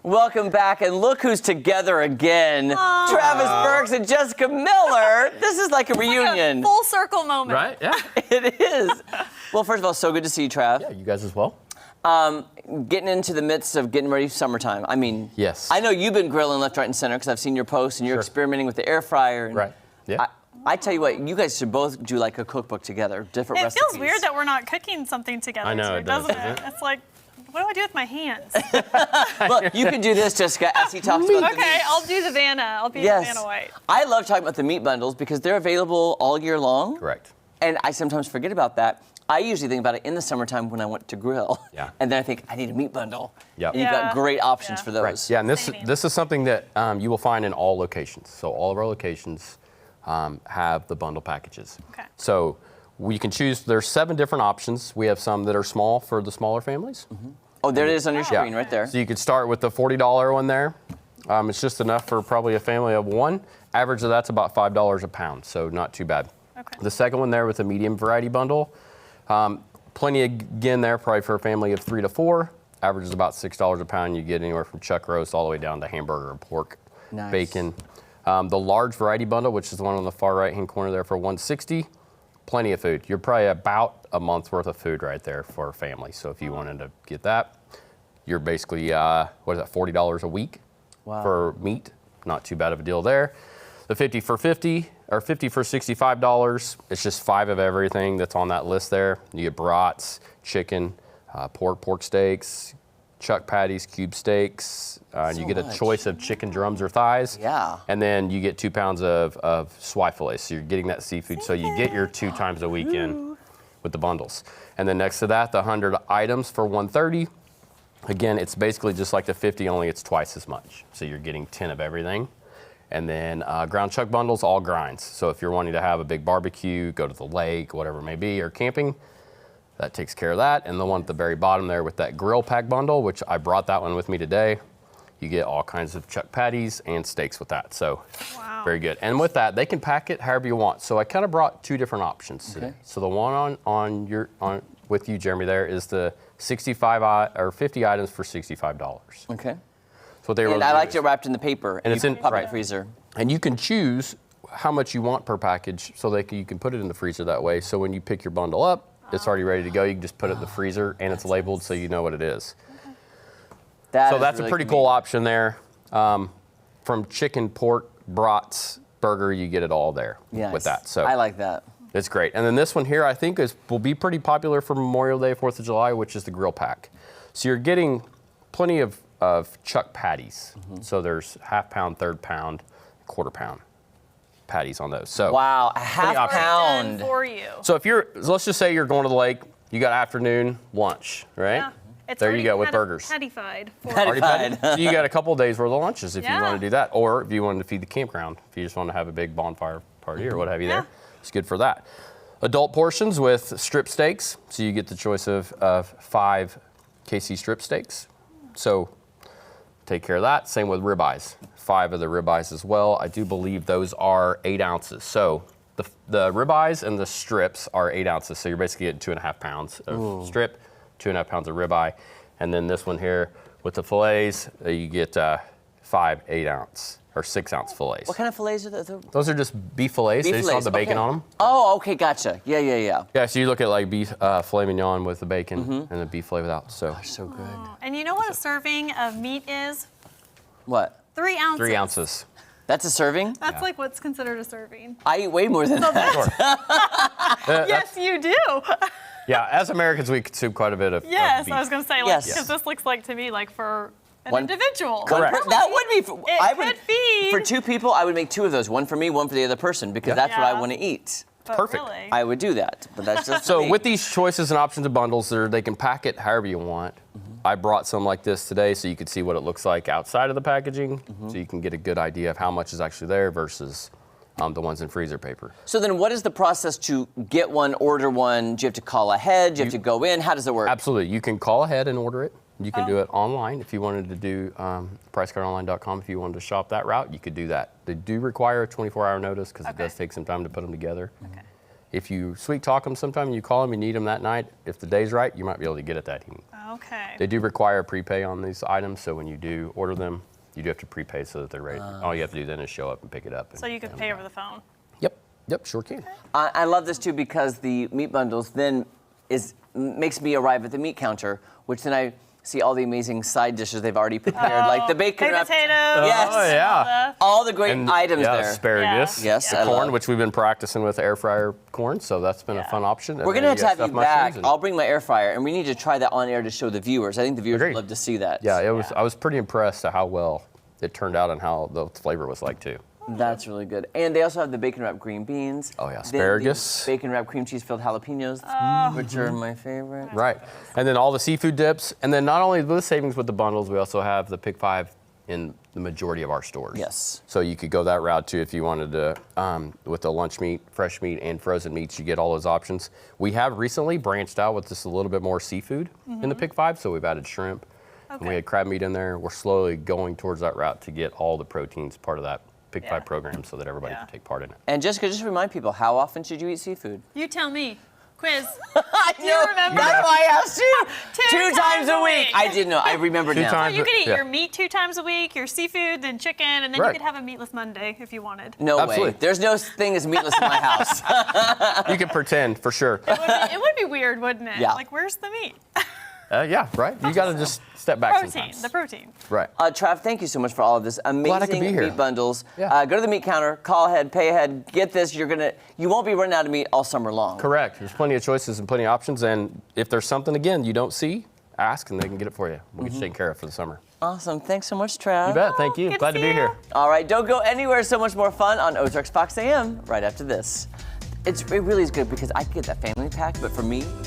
Welcome back, and look who's together again. Aww. Travis Burks and Jessica Miller. This is like a reunion. Like a full circle moment. Right, yeah. It is. Well, first of all, so good to see you, Trav. Yeah, you guys as well. Getting into the midst of getting ready for summertime. I mean, yes. I know you've been grilling left, right, and center because I've seen your posts, and you're experimenting with the air fryer. And right, yeah. I tell you what, you guys should both do like a cookbook together, different recipes. It feels weird that we're not cooking something together. I know, too, it does, doesn't it? It's like, what do I do with my hands? Look, you can do this, Jessica, as he talks about the Okay, meats. I'll do the Vanna. I'll be the Vanna White. I love talking about the meat bundles because they're available all year long. Correct. And I sometimes forget about that. I usually think about it in the summertime when I want to grill. Yeah. And then I think, I need a meat bundle. Yep. And you've got great options for those. Right. Yeah, and this is something that you will find in all locations. So all of our locations have the bundle packages. Okay. So we can choose, there's 7 different options. We have some that are small for the smaller families. Mm-hmm. Oh, there it is on your screen right there. So you could start with the $40 one there. It's just enough for probably a family of 1. Average of that's about $5 a pound, so not too bad. Okay. The second one there with the medium variety bundle, plenty again there, probably for a family of 3 to 4. Average is about $6 a pound. You get anywhere from chuck roast all the way down to hamburger and pork, bacon. The large variety bundle, which is the one on the far right-hand corner there for $160. Plenty of food. You're probably about a month's worth of food right there for a family. So if you wanted to get that, you're basically, what is that, $40 a week for meat. Not too bad of a deal there. The 50 for $50 or 50 for $65. It's just 5 of everything that's on that list there. You get brats, chicken, pork steaks, chuck patties, cube steaks. You get a choice of chicken drums or thighs. Yeah. And then you get 2 pounds of swai fillet. So you're getting that seafood. So you get your 2 times a week in with the bundles. And then next to that, the 100 items for $130. Again, it's basically just like the 50, only it's twice as much. So you're getting 10 of everything. And then ground chuck bundles, all grinds. So if you're wanting to have a big barbecue, go to the lake, whatever it may be, or camping, that takes care of that. And the one at the very bottom there with that grill pack bundle, which I brought that one with me today, you get all kinds of chuck patties and steaks with that. So very good. And with that, they can pack it however you want. So I kind of brought 2 different options today. So the one on with you, Jeremy, there is the 65 or 50 items for $65. Okay. So they and I liked it wrapped in the paper. And it's in the freezer. And you can choose how much you want per package, so you can put it in the freezer that way. So when you pick your bundle up, it's already ready to go. You can just put it in the freezer, and it's labeled so you know what it is. So that's really a pretty cool option there. From chicken, pork, brats, burger, you get it all there with that. So I like that. It's great. And then this one here, I think will be pretty popular for Memorial Day, 4th of July, which is the grill pack. So you're getting plenty of chuck patties. So there's half pound, third pound, quarter pound patties on those. So wow, a half pound for you. So let's just say you're going to the lake, you got afternoon lunch, right? Yeah. It's there you go with burgers. Patty-fied. So you got a couple of days worth of lunches if you want to do that, or if you wanted to feed the campground, if you just want to have a big bonfire party or what have you there. It's good for that. Adult portions with strip steaks. So you get the choice of 5 KC strip steaks. So take care of that. Same with ribeyes. 5 of the ribeyes as well. I do believe those are 8 ounces. So the ribeyes and the strips are 8 ounces. So you're basically getting 2.5 pounds of strip, 2.5 pounds of ribeye. And then this one here with the fillets, you get 5 8-ounce. Or 6-ounce fillets. What kind of fillets are those? Those are just beef fillets. They just have the bacon on them. Oh, okay, gotcha. Yeah. Yeah, so you look at like beef filet mignon with the bacon and the beef filet without. So so good. And you know what a serving of meat is? What? 3 ounces. 3 ounces. That's a serving? That's like what's considered a serving. I eat way more than that. Yes, you do. Yeah, as Americans, we consume quite a bit of Yes, beef. I was going to say, because this looks like to me like for an individual. Correct. That would be. It could feed. For 2 people, I would make 2 of those. One for me, one for the other person, because that's what I want to eat. But Perfect. Really. I would do that, but that's just So me. with these choices and options of bundles, they can pack it however you want. I brought some like this today so you could see what it looks like outside of the packaging, so you can get a good idea of how much is actually there versus the ones in freezer paper. So then what is the process to get one, order one? Do you have to call ahead? Do you have to go in? How does it work? Absolutely. You can call ahead and order it. You can do it online. If you wanted to do pricecartonline.com, if you wanted to shop that route, you could do that. They do require a 24-hour notice because it does take some time to put them together. If you sweet talk them sometime, you call them, you need them that night. If the day's right, you might be able to get it that evening. Okay. They do require prepay on these items, so when you do order them, you do have to prepay so that they're ready. All you have to do then is show up and pick it up. So you could pay over the phone. Yep, sure can. I love this too because the meat bundles then makes me arrive at the meat counter, which then I see all the amazing side dishes they've already prepared, like the bacon baked wrap. potatoes. Yes. Oh, yeah. All the great items yeah, there. asparagus, Yeah. Yes, the I corn, love. which we've been practicing with air fryer corn, so that's been a fun option. And We're then gonna have to got have you stuffed mushrooms back. and- I'll bring my air fryer, and we need to try that on air to show the viewers. I think the viewers Agreed. would love to see that. Yeah, it was. I was pretty impressed at how well it turned out and how the flavor was like too. That's really good. And they also have the bacon wrapped green beans. Oh, yeah, then asparagus. the bacon wrapped cream cheese filled jalapenos, which are my favorite. Right, and then all the seafood dips, and then not only the savings with the bundles, we also have the Pick 5 in the majority of our stores. Yes. So you could go that route too if you wanted to, with the lunch meat, fresh meat, and frozen meats, you get all those options. We have recently branched out with just a little bit more seafood in the Pick 5, so we've added shrimp, and we had crab meat in there. We're slowly going towards that route to get all the proteins part of that Pick 5 program so that everybody can take part in it. And Jessica, just remind people, how often should you eat seafood? You tell me. Quiz. I Do you remember? That's why I asked you. Two times a week. week. I didn't know. I remember Two now. times. You could eat Yeah. your meat 2 times a week, your seafood, then chicken, and then Right. you could have a meatless Monday if you wanted. No Absolutely. way. There's no thing as meatless in my house. You can pretend for sure. It would be weird, wouldn't it? Yeah. Like, where's the meat? Yeah, right. You got to just step back Protein, sometimes. the protein. Right. Trav, thank you so much for all of this Glad I could amazing be here. meat bundles. Yeah. Go to the meat counter, call ahead, pay ahead, get this. You won't be running out of meat all summer long. Correct. There's plenty of choices and plenty of options. And if there's something, again, you don't see, ask and they can get it for you. We'll get you taken care of for the summer. Awesome. Thanks so much, Trav. You bet. Thank you. Good Glad to see be you. here. All right, don't go anywhere. So much more fun on Ozarks Fox AM right after this. It really is good because I get that family pack, but for me,